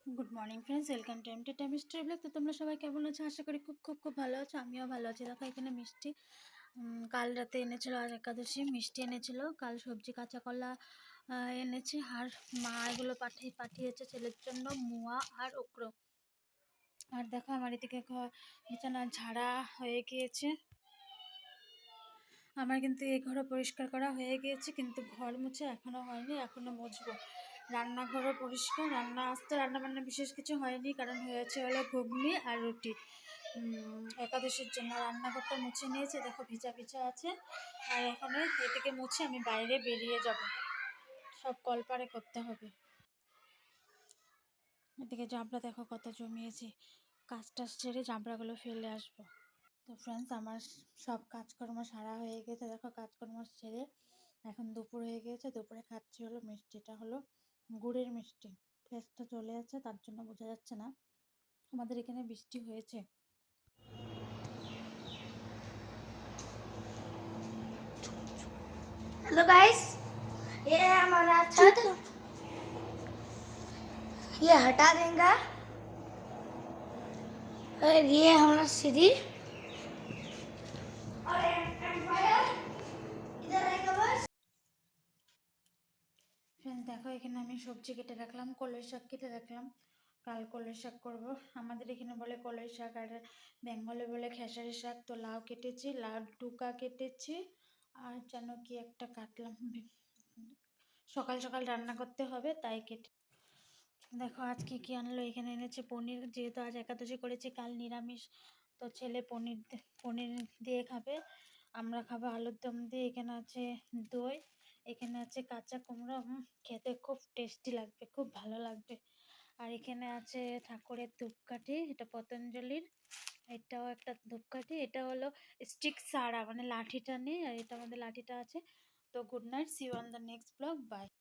Good morning friends, welcome to MT time story blog. তো তোমরা সবাই কেমন আছো? আশা করি খুব খুব খুব ভালো আছো। আমিও ভালো আছি। দেখো এখানে মিষ্টি কাল রাতে এনেছিল, আর একাদশী মিষ্টি এনেছিল। কাল সবজি কাঁচা কলা এনেছে, আর মা এগুলো পাঠিয়েছে ছেলের জন্য মুয়া আর ওকরো। আর দেখো আমার এদিকে বিছানা ঝাড়া হয়ে গিয়েছে। আমার কিন্তু এই ঘরও পরিষ্কার করা হয়ে গিয়েছে, কিন্তু ঘর মুছে এখনও হয়নি, এখনও মুছবো। রান্নাঘরও পরিষ্কার, আজ তো রান্নাবান্না বিশেষ কিছু হয়নি, কারণ হলো ঘুগনি আর রুটি একাদশীর জন্য। রান্নাঘরটা মুছে নিয়েছে, দেখো ভিজা ভিজা আছে। আর এখন এদিকে মুছে আমি বাইরে বেরিয়ে যাব, সব কলপারে করতে হবে। এদিকে জাবড়া দেখো কত জমিয়েছি, কাজ টাজ ছেড়ে জাবড়াগুলো ফেলে আসবো। তো ফ্রেন্ডস, আমার সব কাজকর্ম সারা হয়ে গেছে। দেখো কাজকর্ম সেরে এখন দুপুর হয়ে গিয়েছে। দুপুরে খাচ্ছি হলো মিষ্টিটা, হলো গুড়ের মিষ্টি। ফেসটা চলে যাচ্ছে, তার জন্য বোঝা যাচ্ছে না। আমাদের এখানে বৃষ্টি হয়েছে। हेलो गाइस, ये है हमारा छत। ये हटा देंगे और ये है हमारा सीढ़ी और एम्पायर इधर रहेगा बस। ফ্রেন্ডস দেখো, এখানে আমি সবজি কেটে রাখলাম, কলই শাক কেটে রাখলাম। কাল কলই শাক করব। আমাদের এখানে বলে কলই শাক, আর বেঙ্গলে বলে খেসারি শাক। তো লাউ কেটেছি, লাউ ডুকা কেটেছি, আর যেন কি একটা কাটলাম। সকাল সকাল রান্না করতে হবে তাই কেটে। দেখো আজ কি কি আনলো। এখানে এনেছে পনির, যেহেতু আজ একাদশী করেছি, কাল নিরামিষ। তো ছেলে পনির দিয়ে খাবে, আমরা খাবো আলুর দম দিয়ে। এখানে আছে দই, এখানে আছে কাঁচা কুমড়ো। খেতে খুব টেস্টি লাগবে, খুব ভালো লাগবে। আর এখানে আছে ঠাকুরের ধূপকাঠি, এটা পতঞ্জলির। এটাও একটা ধূপকাঠি, এটা হলো স্টিক সারা, মানে লাঠিটা নেই, আর এটা আমাদের লাঠিটা আছে। তো good night, see you on the next blog, by.